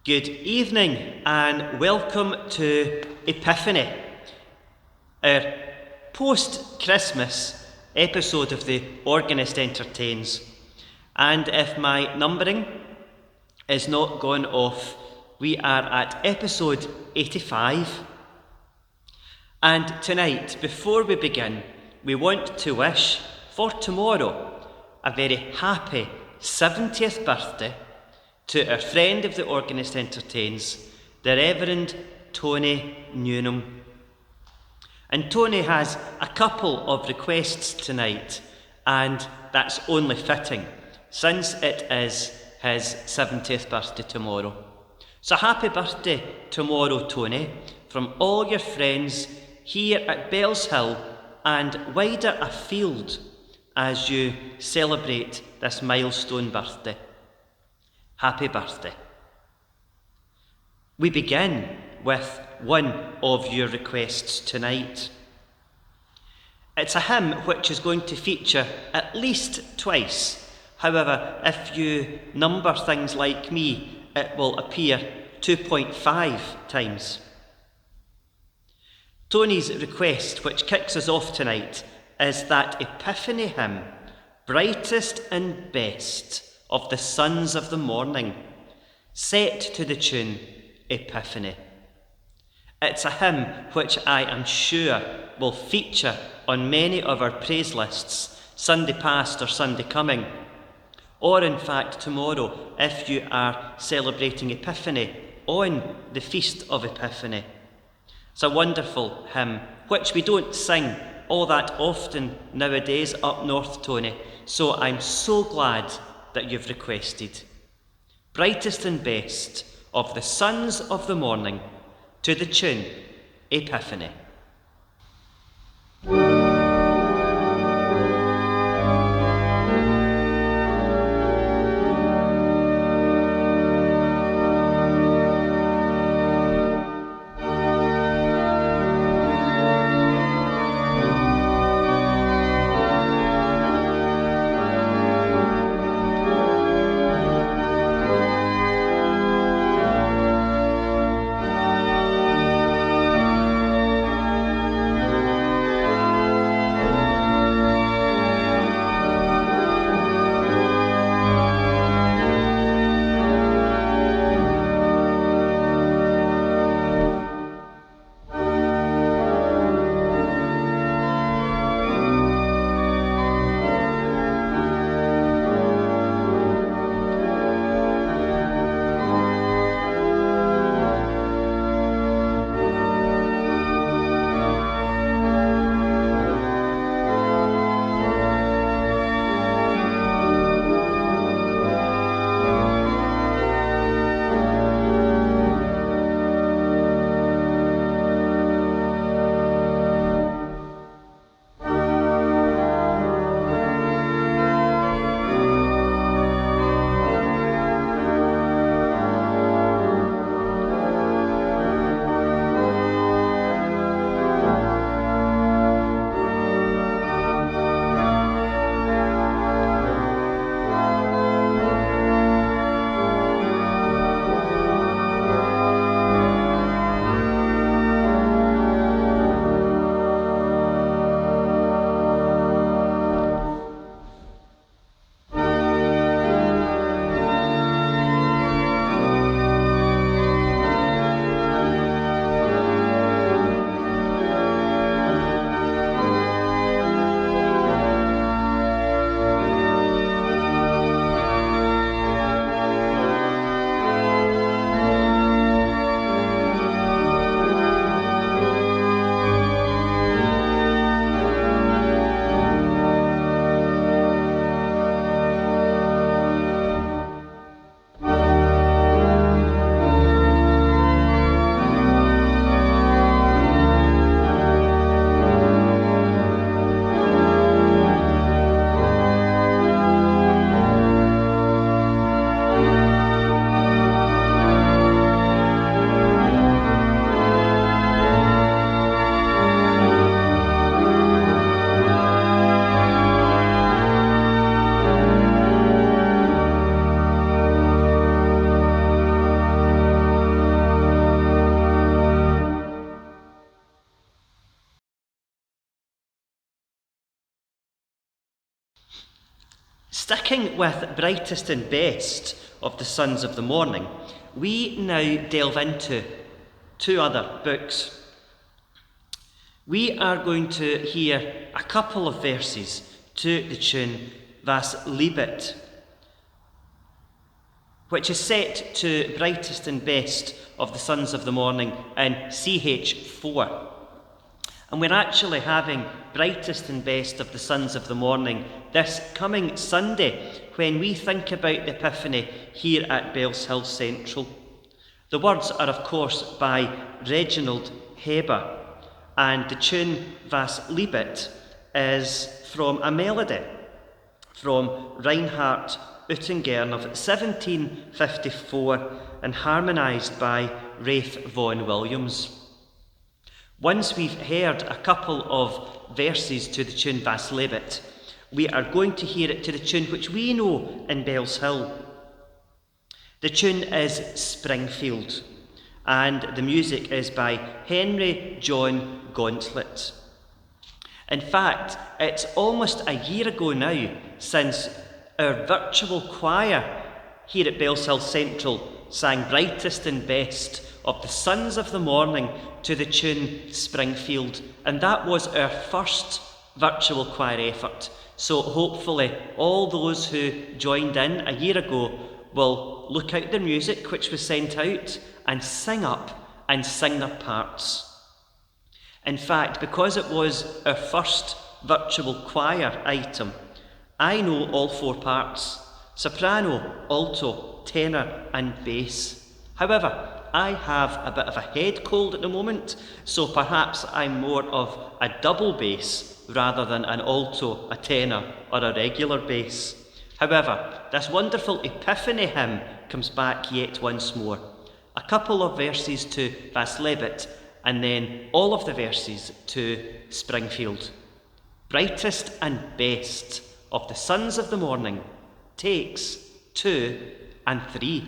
Good evening and welcome to Epiphany, our post-Christmas episode of the Organist Entertains. And if my numbering is not gone off, we are at episode 85. And tonight, before we begin, we want to wish for tomorrow a very happy 70th birthday to our friend of the Organist Entertains, the Reverend Tony Newnham. And Tony has a couple of requests tonight, and that's only fitting, since it is his 70th birthday tomorrow. So happy birthday tomorrow, Tony, from all your friends here at Bellshill and wider afield as you celebrate this milestone birthday. Happy birthday. We begin with one of your requests tonight. It's a hymn which is going to feature at least twice. However, if you number things like me, it will appear 2.5 times. Tony's request, which kicks us off tonight, is that Epiphany hymn, Brightest and Best, of the Sons of the Morning, set to the tune Epiphany. It's a hymn which I am sure will feature on many of our praise lists, Sunday past or Sunday coming, or in fact tomorrow if you are celebrating Epiphany on the Feast of Epiphany. It's a wonderful hymn which we don't sing all that often nowadays up north, Tony, so I'm so glad that you've requested. Brightest and Best of the Sons of the Morning, to the tune Epiphany. Sticking with Brightest and Best of the Sons of the Morning, we now delve into two other books. We are going to hear a couple of verses to the tune Was Liebet, which is set to Brightest and Best of the Sons of the Morning in CH4. And we're actually having Brightest and Best of the Sons of the Morning this coming Sunday when we think about the Epiphany here at Bellshill Central. The words are, of course, by Reginald Heber, and the tune Was Liebet is from a melody from Reinhard Oettingen of 1754 and harmonised by Rafe Vaughan Williams. Once we've heard a couple of verses to the tune Was Liebet, we are going to hear it to the tune which we know in Bellshill. The tune is Springfield, and the music is by Henry John Gauntlet. In fact, it's almost a year ago now since our virtual choir here at Bellshill Central sang Brightest and Best of the Sons of the Morning to the tune Springfield, and that was our first virtual choir effort. So hopefully all those who joined in a year ago will look out their music which was sent out and sing up and sing their parts. In fact, because it was our first virtual choir item, I know all four parts: soprano, alto, tenor and bass. However, I have a bit of a head cold at the moment, so perhaps I'm more of a double bass rather than an alto, a tenor or a regular bass. However, this wonderful Epiphany hymn comes back yet once more. A couple of verses to Was Liebet and then all of the verses to Springfield. Brightest and Best of the Sons of the Morning, takes 2 and 3.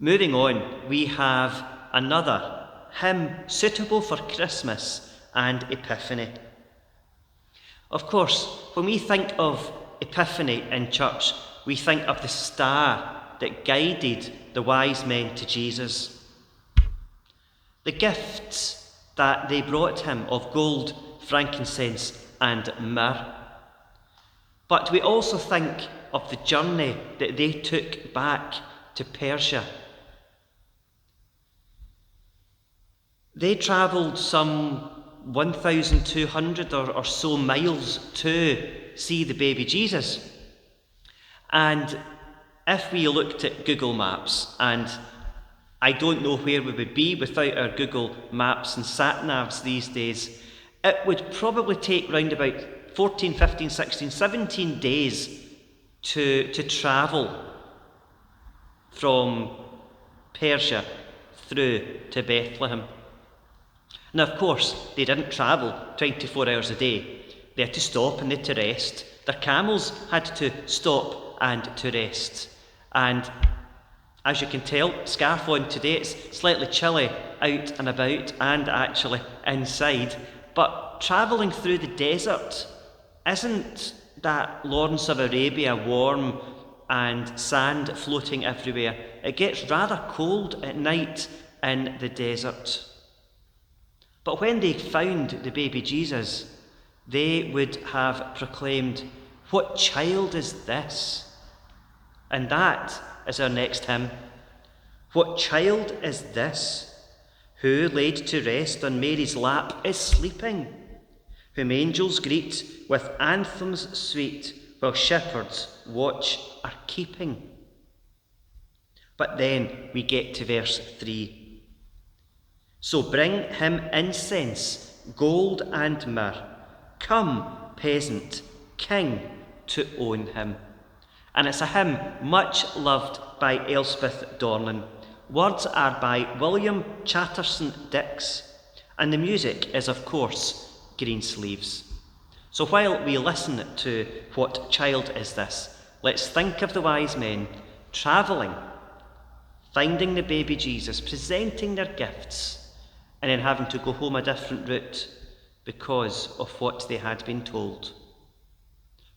Moving on, we have another hymn suitable for Christmas and Epiphany. Of course, when we think of Epiphany in church, we think of the star that guided the wise men to Jesus. The gifts that they brought him of gold, frankincense, and myrrh. But we also think of the journey that they took back to Persia. They travelled some 1,200 or so miles to see the baby Jesus. And if we looked at Google Maps, and I don't know where we would be without our Google Maps and sat-navs these days, it would probably take round about 14, 15, 16, 17 days to travel from Persia through to Bethlehem. Now, of course, they didn't travel 24 hours a day. They had to stop and they had to rest. Their camels had to stop and to rest. And as you can tell, scarf on today, it's slightly chilly out and about and actually inside. But travelling through the desert isn't that Lawrence of Arabia warm and sand floating everywhere. It gets rather cold at night in the desert. But when they found the baby Jesus, they would have proclaimed, "What child is this?" And that is our next hymn. What child is this, who laid to rest on Mary's lap is sleeping, whom angels greet with anthems sweet, while shepherds watch are keeping? But then we get to verse 3. So bring him incense, gold and myrrh. Come, peasant, king, to own him. And it's a hymn much loved by Elspeth Dornan. Words are by William Chatterson Dix, and the music is, of course, Greensleeves. So while we listen to What Child Is This, let's think of the wise men travelling, finding the baby Jesus, presenting their gifts, and then having to go home a different route because of what they had been told.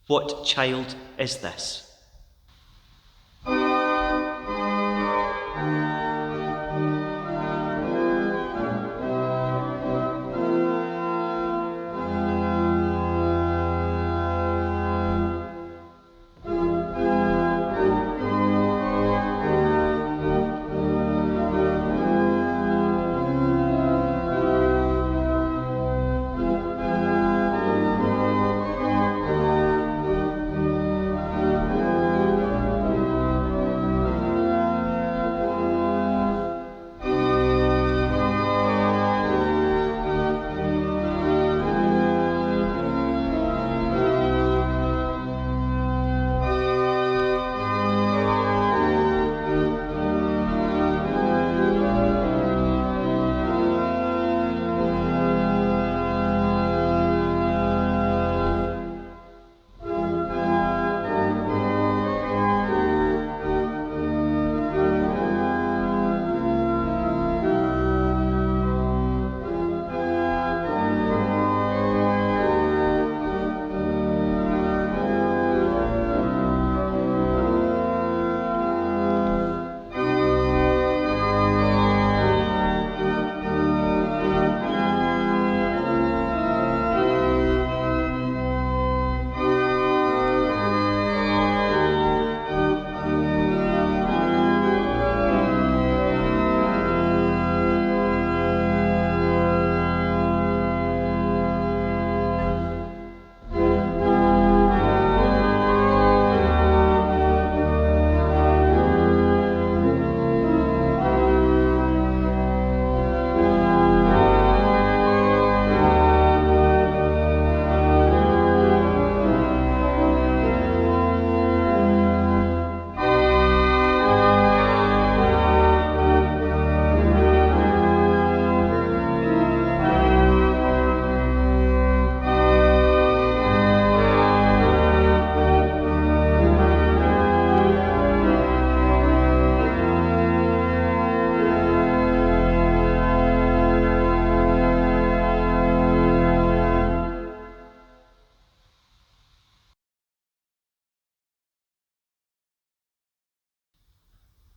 What child is this?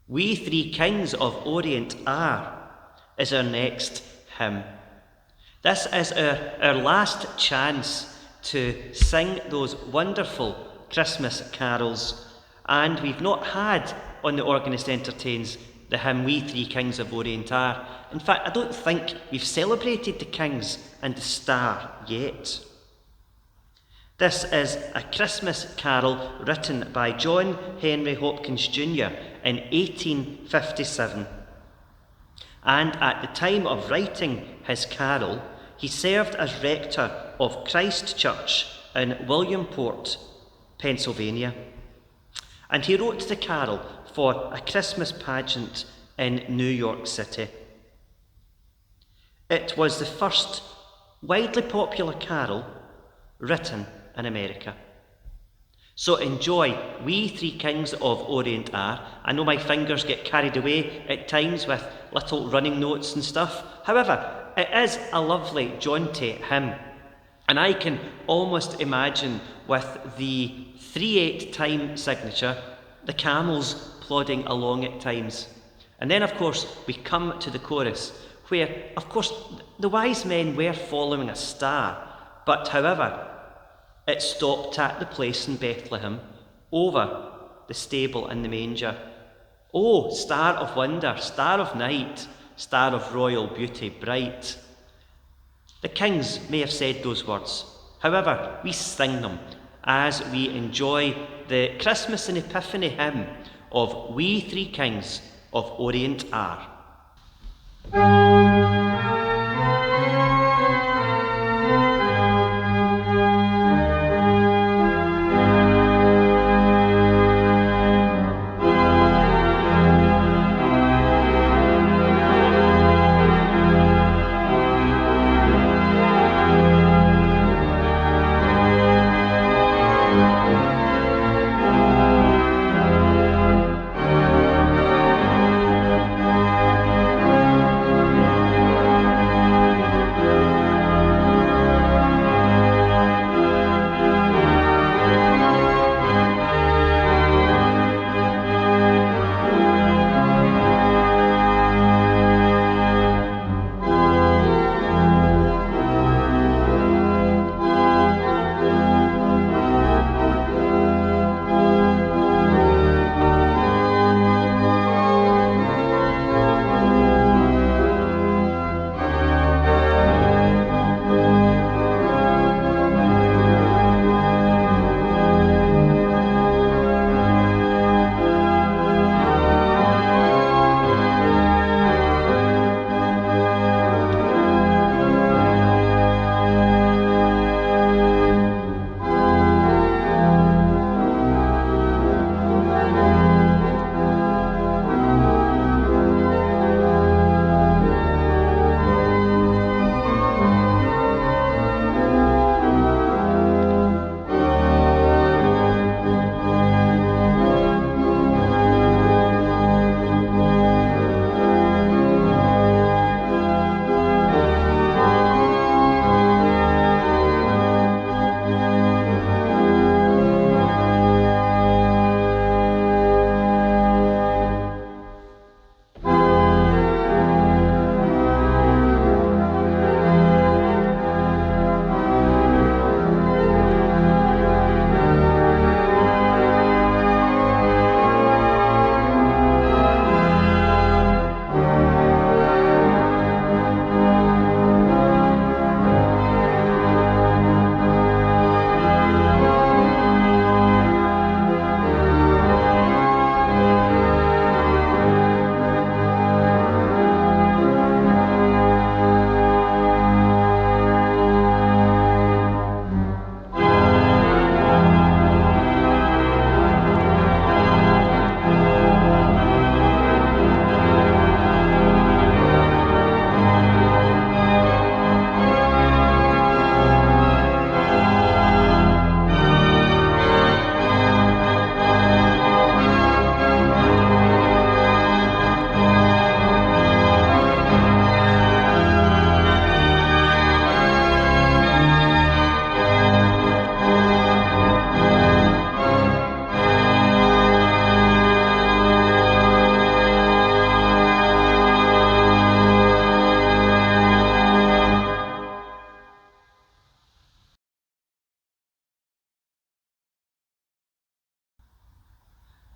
We Three Kings of Orient Are is our next hymn. This is our last chance to sing those wonderful Christmas carols, and we've not had on the Organist Entertains the hymn We Three Kings of Orient Are. In fact, I don't think we've celebrated the Kings and the Star yet. This is a Christmas carol written by John Henry Hopkins Jr. in 1857. And at the time of writing his carol, he served as rector of Christ Church in Williamport, Pennsylvania. And he wrote the carol for a Christmas pageant in New York City. It was the first widely popular carol written in America. So enjoy We Three Kings of Orient Are. I know my fingers get carried away at times with little running notes and stuff. However, it is a lovely, jaunty hymn. And I can almost imagine with the 3/8 time signature, the camels plodding along at times. And then, of course, we come to the chorus, where, of course, the wise men were following a star, but however, it stopped at the place in Bethlehem, over the stable and the manger. Oh, star of wonder, star of night, star of royal beauty bright. The kings may have said those words. However, we sing them as we enjoy the Christmas and Epiphany hymn of We Three Kings of Orient Are.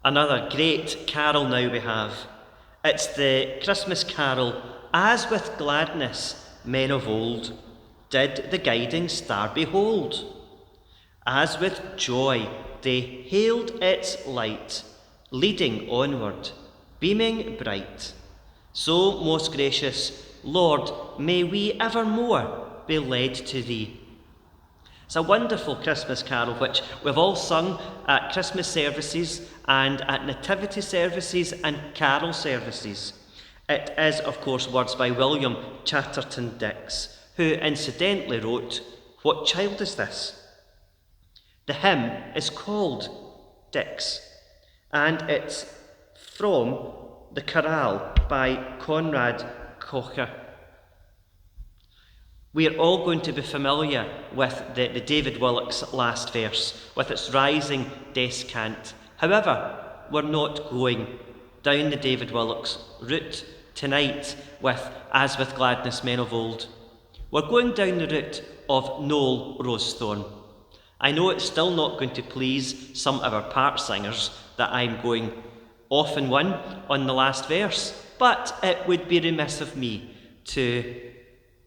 Another great carol now we have. It's the Christmas carol, As with gladness men of old did the guiding star behold. As with joy they hailed its light, leading onward, beaming bright. So, most gracious Lord, may we evermore be led to Thee. It's a wonderful Christmas carol which we've all sung at Christmas services and at nativity services and carol services. It is, of course, words by William Chatterton Dix, who incidentally wrote, What Child Is This? The hymn is called Dix, and it's from the Chorale by Conrad Kocher. We are all going to be familiar with the David Wallock's last verse, with its rising descant. However, we're not going down the David Wallock's route tonight with As with gladness men of old. We're going down the route of Nowell Rosethorn. I know it's still not going to please some of our part singers that I'm going off in one on the last verse, but it would be remiss of me to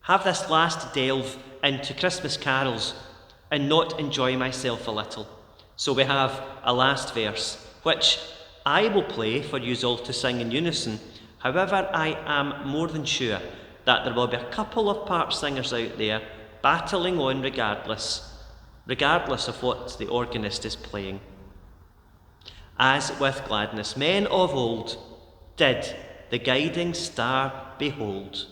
have this last delve into Christmas carols and not enjoy myself a little. So we have a last verse, which I will play for you all to sing in unison. However, I am more than sure that there will be a couple of part singers out there battling on regardless of what the organist is playing. As with gladness men of old did the guiding star behold.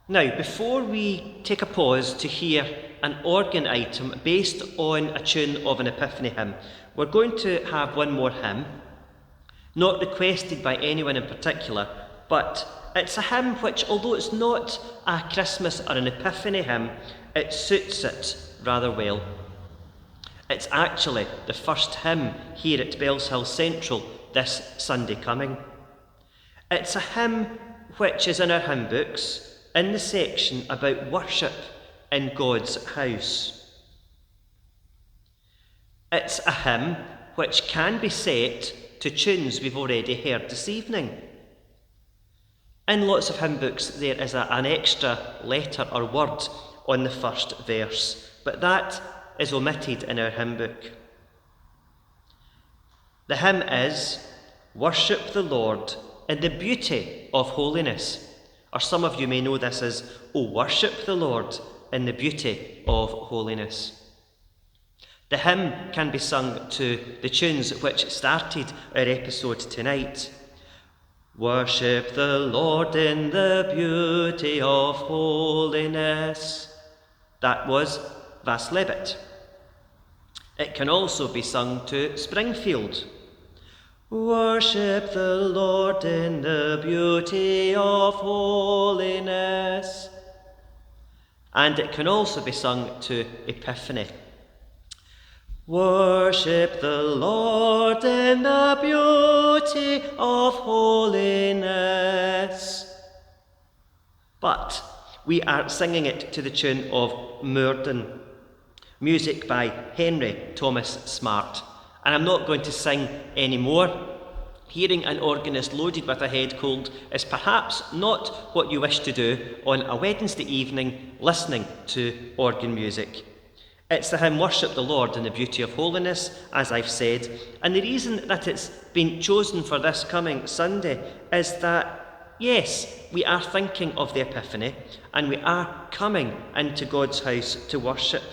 Now, before we take a pause to hear an organ item based on a tune of an Epiphany hymn. We're going to have one more hymn, not requested by anyone in particular, but it's a hymn which, although it's not a Christmas or an Epiphany hymn, it suits it rather well. It's actually the first hymn here at Bellshill Central this Sunday coming. It's a hymn which is in our hymn books in the section about worship in God's house. It's a hymn which can be set to tunes we've already heard this evening. In lots of hymn books there is an extra letter or word on the first verse, but that is omitted in our hymn book. The hymn is "Worship the Lord in the beauty of holiness," or some of you may know this as "Oh, worship the Lord in the beauty of holiness." The hymn can be sung to the tunes which started our episode tonight. Worship the Lord in the beauty of holiness. That was Vas Lebet. It can also be sung to Springfield. Worship the Lord in the beauty of holiness. And it can also be sung to Epiphany. Worship the Lord in the beauty of holiness. But we are singing it to the tune of Murden, music by Henry Thomas Smart. And I'm not going to sing any more. Hearing an organist loaded with a head cold is perhaps not what you wish to do on a Wednesday evening listening to organ music. It's the hymn Worship the Lord in the Beauty of Holiness, as I've said, and the reason that it's been chosen for this coming Sunday is that, yes, we are thinking of the Epiphany and we are coming into God's house to worship.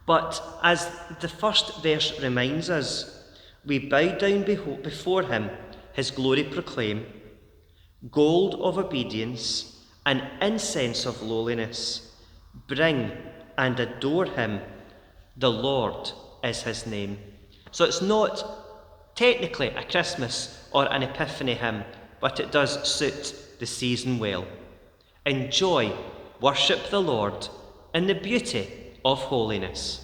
But as the first verse reminds us, we bow down before him, his glory proclaim, gold of obedience and incense of lowliness, bring and adore him, the Lord is his name. So it's not technically a Christmas or an Epiphany hymn, but it does suit the season well. Enjoy, worship the Lord in the beauty of holiness.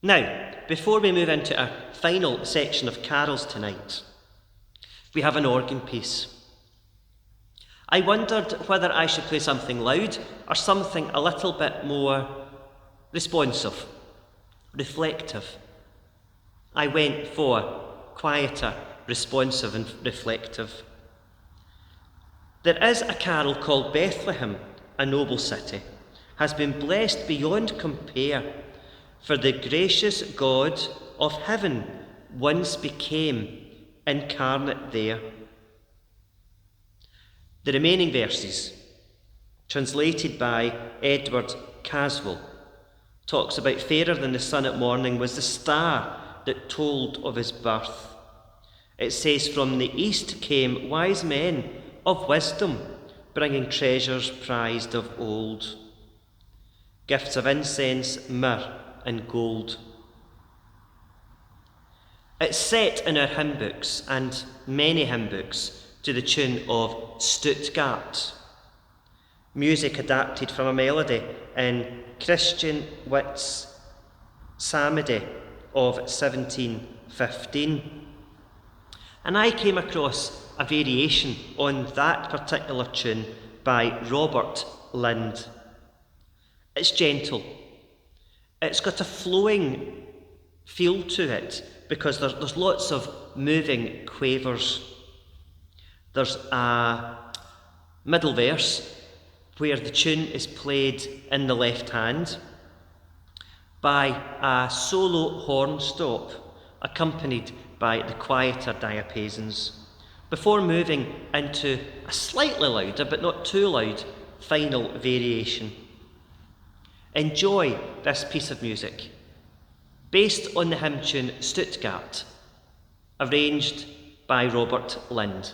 Now, before we move into our final section of carols tonight, we have an organ piece. I wondered whether I should play something loud or something a little bit more responsive, reflective. I went for quieter, responsive and reflective. There is a carol called Bethlehem, a noble city, has been blessed beyond compare, for the gracious God of heaven once became incarnate there. The remaining verses, translated by Edward Caswell, talks about fairer than the sun at morning was the star that told of his birth. It says, from the east came wise men of wisdom, bringing treasures prized of old, gifts of incense, myrrh and gold. It's set in our hymn books, and many hymn books, to the tune of Stuttgart, music adapted from a melody in Christian Witt's Psalmody of 1715. And I came across a variation on that particular tune by Robert Lind. It's gentle. It's got a flowing feel to it because there's lots of moving quavers. There's a middle verse where the tune is played in the left hand by a solo horn stop accompanied by the quieter diapasons before moving into a slightly louder but not too loud final variation. Enjoy this piece of music, based on the hymn tune Stuttgart, arranged by Robert Lind.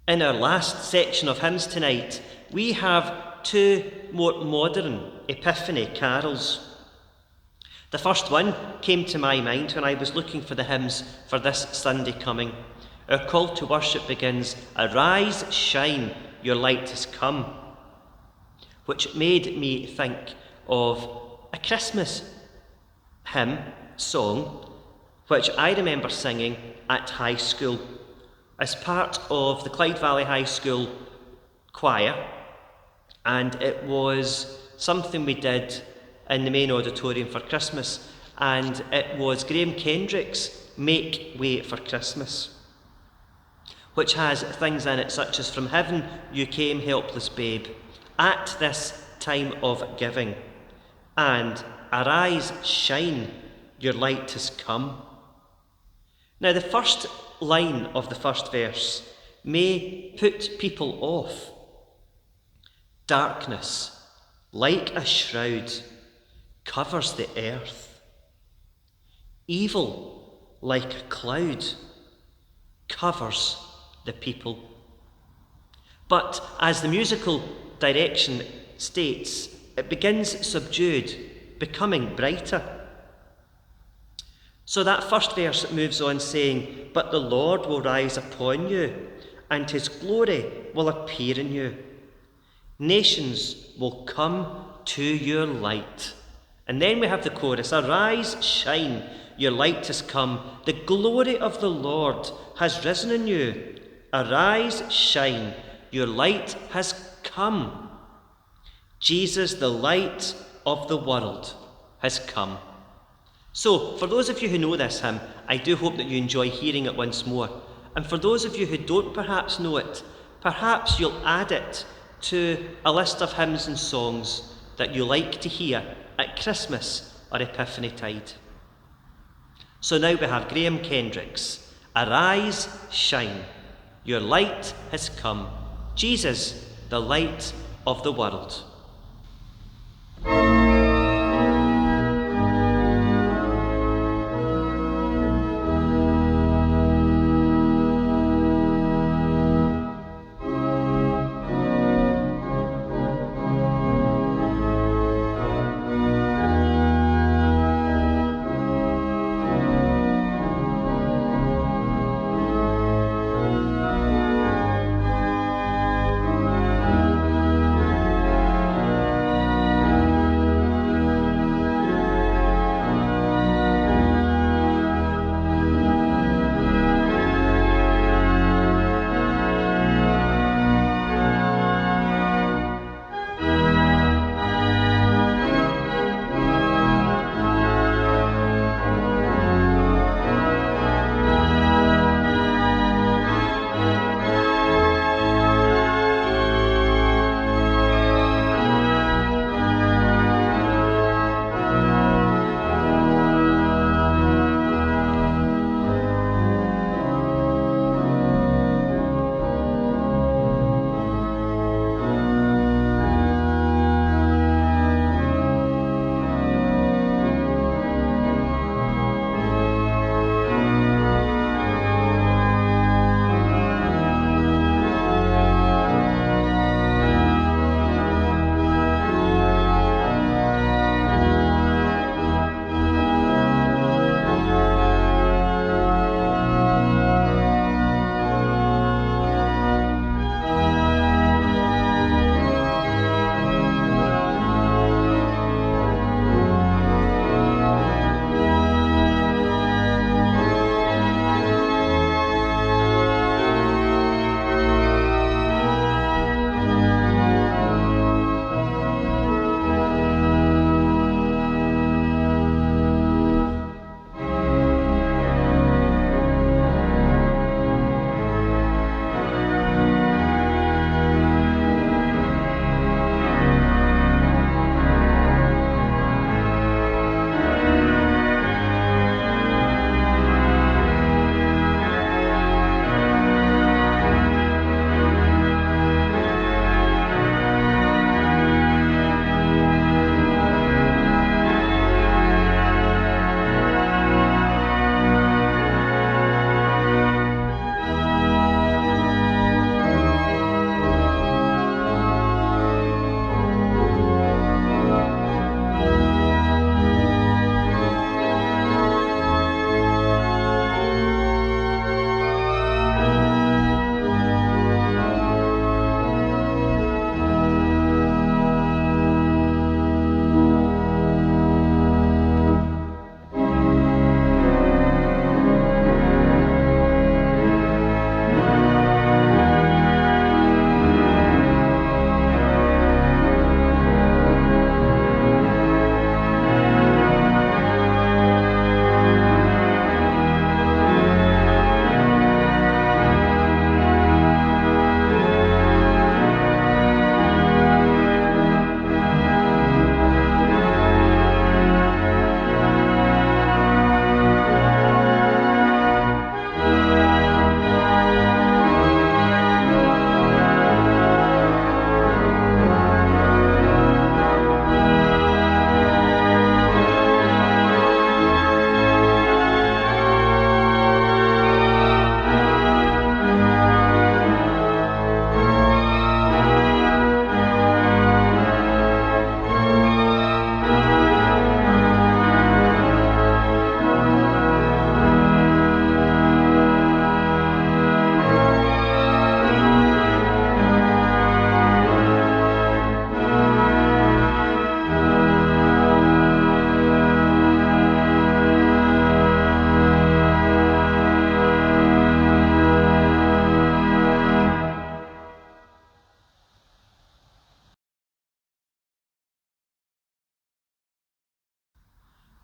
In our last section of hymns tonight, we have two more modern Epiphany carols. The first one came to my mind when I was looking for the hymns for this Sunday coming. Our call to worship begins, "Arise, shine, your light has come. Which made me think of a Christmas hymn, song, which I remember singing at high school as part of the Clyde Valley High School choir, and it was something we did in the main auditorium for Christmas, and it was Graham Kendrick's Make Way for Christmas, which has things in it such as "From heaven you came, helpless babe, at this time of giving, and arise, shine, your light has come." Now, the first line of the first verse may put people off. Darkness, like a shroud, covers the earth. Evil, like a cloud, covers the people. But as the musical direction states, it begins subdued, becoming brighter. So that first verse moves on saying, "But the Lord will rise upon you, and his glory will appear in you. Nations will come to your light." And then we have the chorus, "Arise, shine, your light has come. The glory of the Lord has risen in you. Arise, shine, your light has come." Jesus, the light of the world, has come. So, for those of you who know this hymn, I do hope that you enjoy hearing it once more. And for those of you who don't perhaps know it, perhaps you'll add it to a list of hymns and songs that you like to hear at Christmas or Epiphany tide. So now we have Graham Kendrick's "Arise, shine, your light has come. Jesus, the light of the world."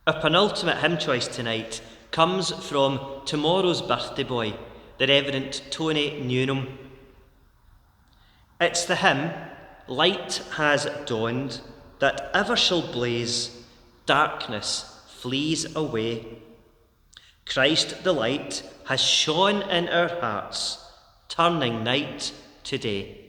Our penultimate hymn choice tonight comes from tomorrow's birthday boy, the Reverend Tony Newnham. It's the hymn, Light Has Dawned, that ever shall blaze, darkness flees away. Christ the light has shone in our hearts, turning night to day.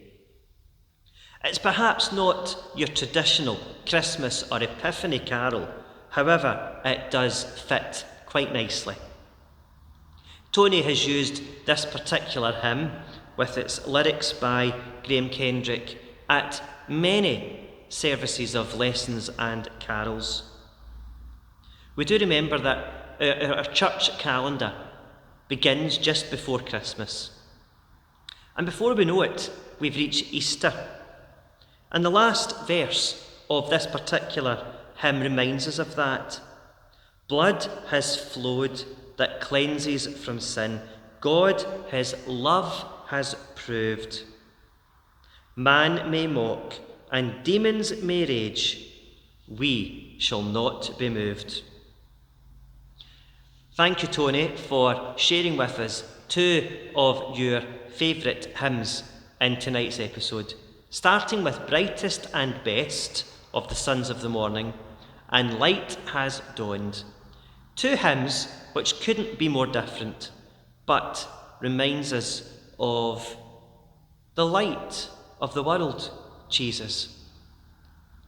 It's perhaps not your traditional Christmas or Epiphany carol, however, it does fit quite nicely. Tony has used this particular hymn, with its lyrics by Graham Kendrick, at many services of lessons and carols. We do remember that our church calendar begins just before Christmas. And before we know it, we've reached Easter. And the last verse of this particular hymn reminds us of that. Blood has flowed that cleanses from sin. God his love has proved. Man may mock and demons may rage. We shall not be moved. Thank you, Tony, for sharing with us two of your favourite hymns in tonight's episode, starting with Brightest and Best of the Sons of the Morning and Light Has Dawned. Two hymns which couldn't be more different, but reminds us of the light of the world, Jesus.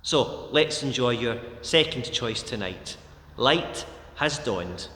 So let's enjoy your second choice tonight. Light Has Dawned.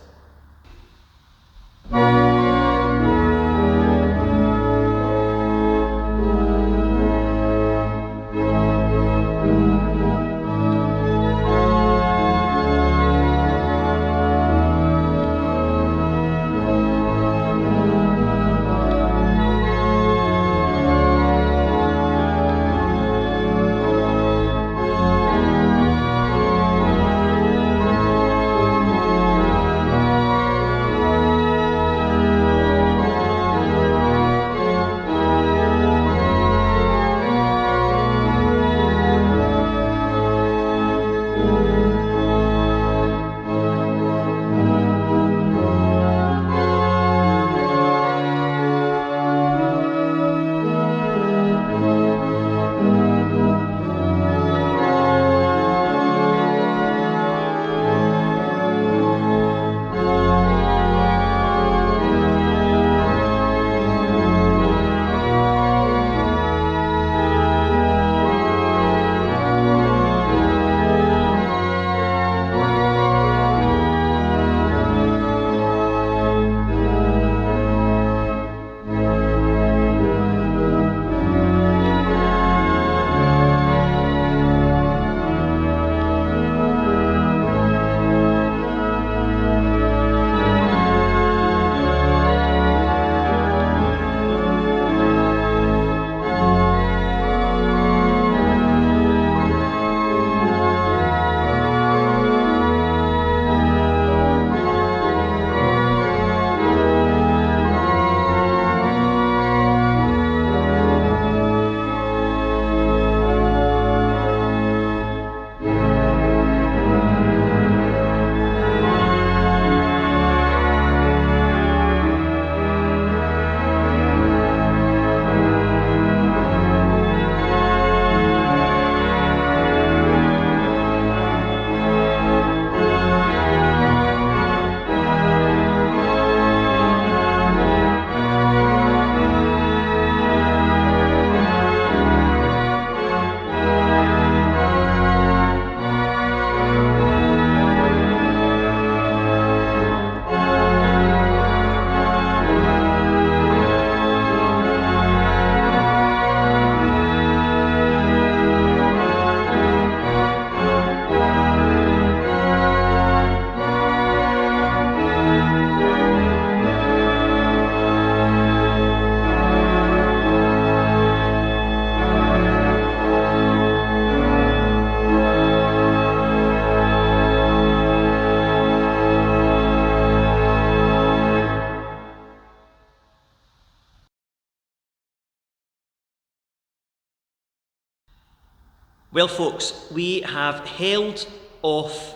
Well, folks, we have held off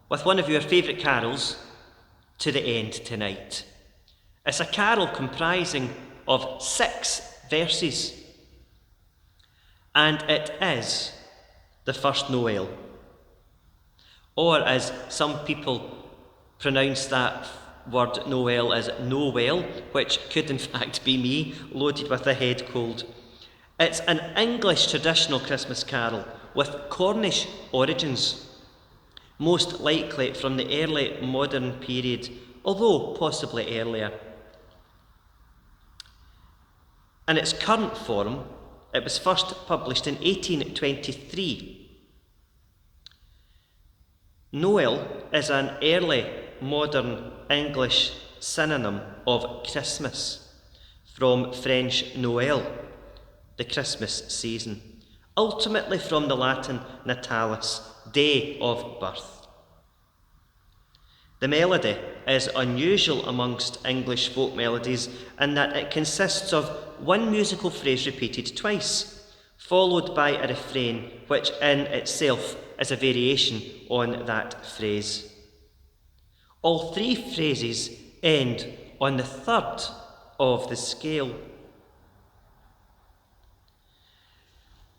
with one of your favourite carols, To the End Tonight. It's a carol comprising of 6 verses, and it is the First Noel, or as some people pronounce that word Noel as Nowell, which could in fact be me, loaded with a head cold. It's an English traditional Christmas carol with Cornish origins, most likely from the early modern period, although possibly earlier. In its current form, it was first published in 1823. Noel is an early modern English synonym of Christmas, from French Noël, the Christmas season, ultimately from the Latin natalis, day of birth. The melody is unusual amongst English folk melodies in that it consists of one musical phrase repeated twice, followed by a refrain which in itself is a variation on that phrase. All 3 phrases end on the 3rd of the scale.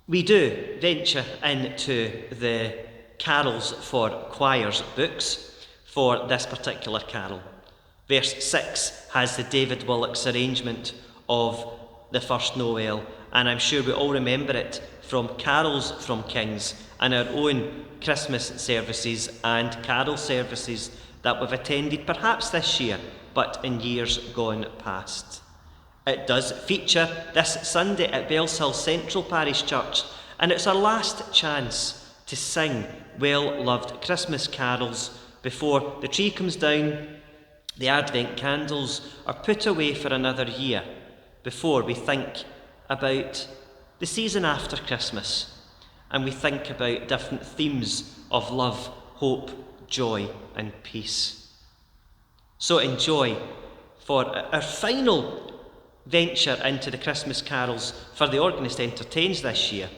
We do venture into the Carols for Choirs books for this particular carol. Verse 6 has the David Wallock's arrangement of the First Noel, and I'm sure we all remember it from Carols from Kings and our own Christmas services and carol services that we've attended, perhaps this year, but in years gone past. It does feature this Sunday at Bellshill Central Parish Church, and it's our last chance to sing well-loved Christmas carols before the tree comes down, the Advent candles are put away for another year, before we think about the season after Christmas, and we think about different themes of love, hope, joy and peace. So enjoy for our final venture into the Christmas carols for the Organist Entertains this year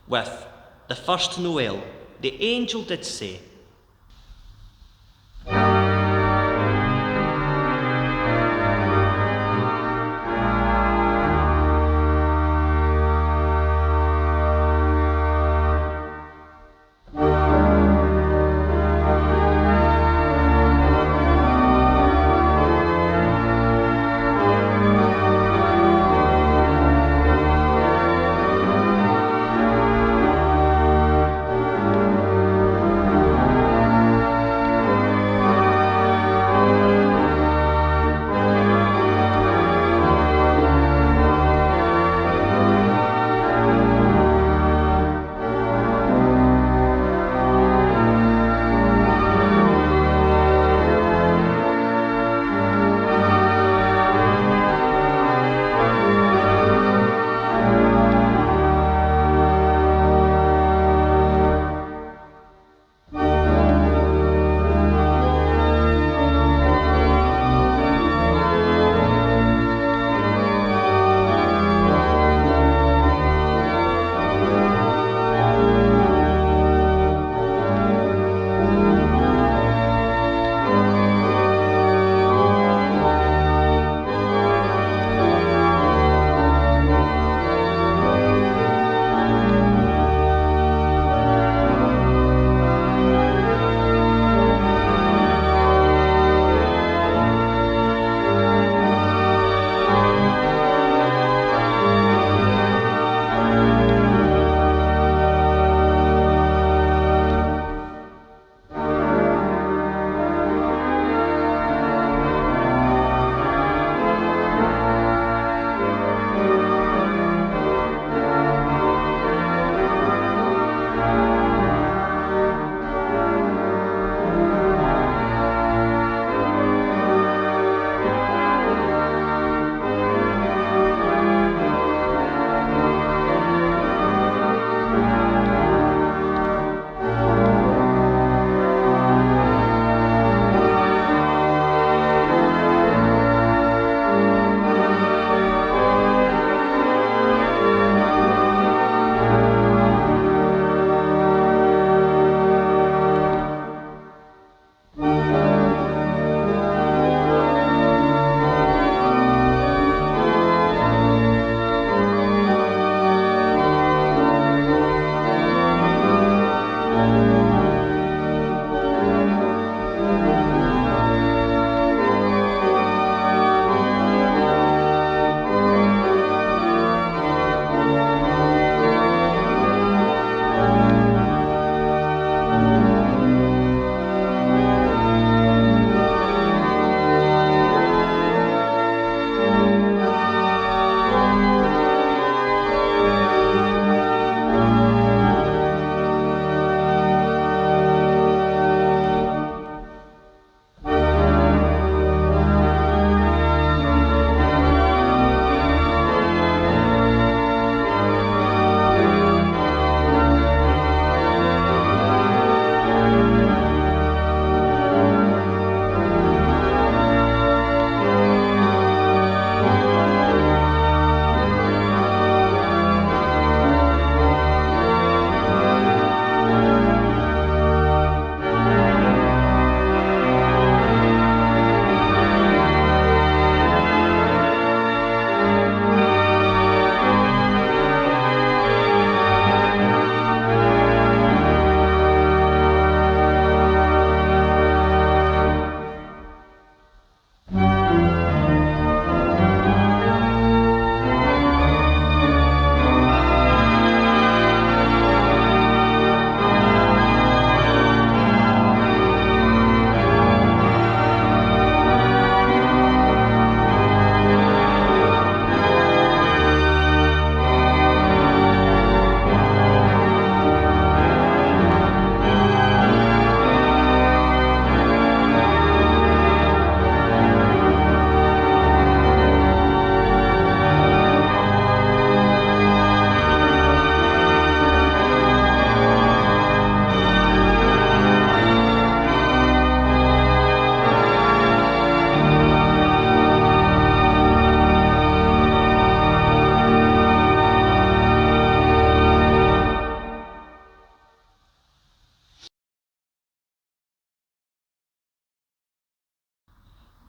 with the First Noel, The Angel Did Say.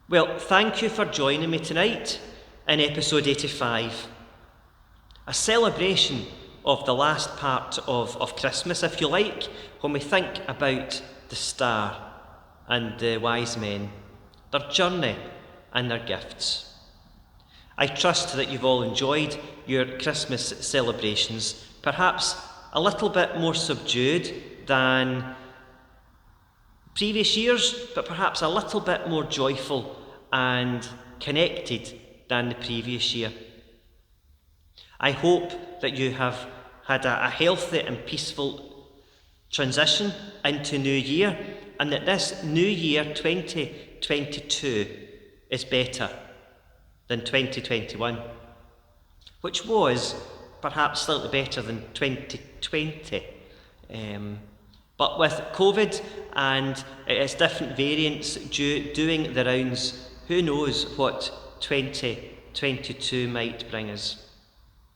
Well, thank you for joining me tonight in episode 85. A celebration of the last part of Christmas, if you like, when we think about the star and the wise men, their journey and their gifts. I trust that you've all enjoyed your Christmas celebrations, perhaps a little bit more subdued than previous years, but perhaps a little bit more joyful and connected than the previous year. I hope that you have had a healthy and peaceful transition into New Year, and that this New Year 2022 is better than 2021, which was perhaps slightly better than 2020. But with COVID and its different variants doing the rounds, who knows what 2022 might bring us.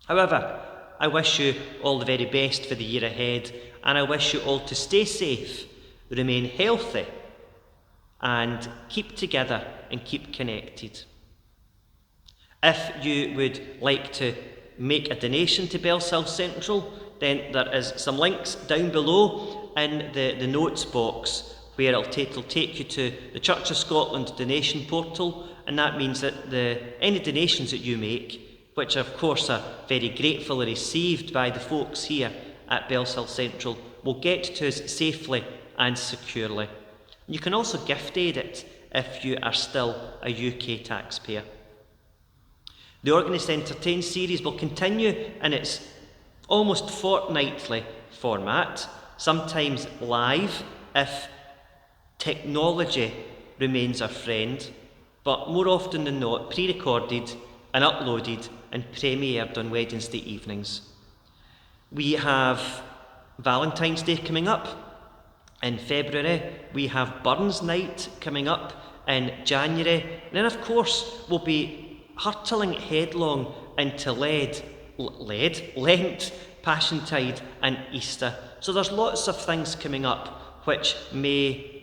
However, I wish you all the very best for the year ahead, and I wish you all to stay safe, remain healthy, and keep together and keep connected. If you would like to make a donation to Bellshill Central, then there is some links down below in the notes box where it'll take you to the Church of Scotland donation portal, and that means that any donations that you make, which of course are very gratefully received by the folks here at Bellshill Central, will get to us safely and securely. You can also gift aid it if you are still a UK taxpayer. The Organist Entertain series will continue in its almost fortnightly format, sometimes live if technology remains our friend, but more often than not pre-recorded and uploaded and premiered on Wednesday evenings. We have Valentine's Day coming up in February, we have Burns Night coming up in January, and then of course we'll be hurtling headlong into Lent, Passiontide and Easter. So there's lots of things coming up which may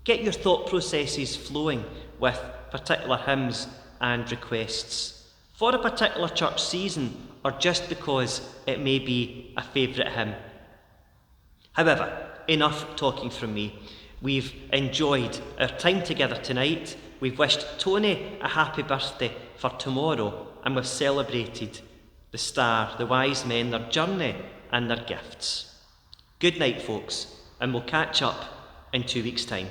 get your thought processes flowing with particular hymns and requests for a particular church season, or just because it may be a favourite hymn. However, enough talking from me. We've enjoyed our time together tonight. We've wished Tony a happy birthday for tomorrow, and we've celebrated the star, the wise men, their journey and their gifts. Good night, folks, and we'll catch up in 2 weeks' time.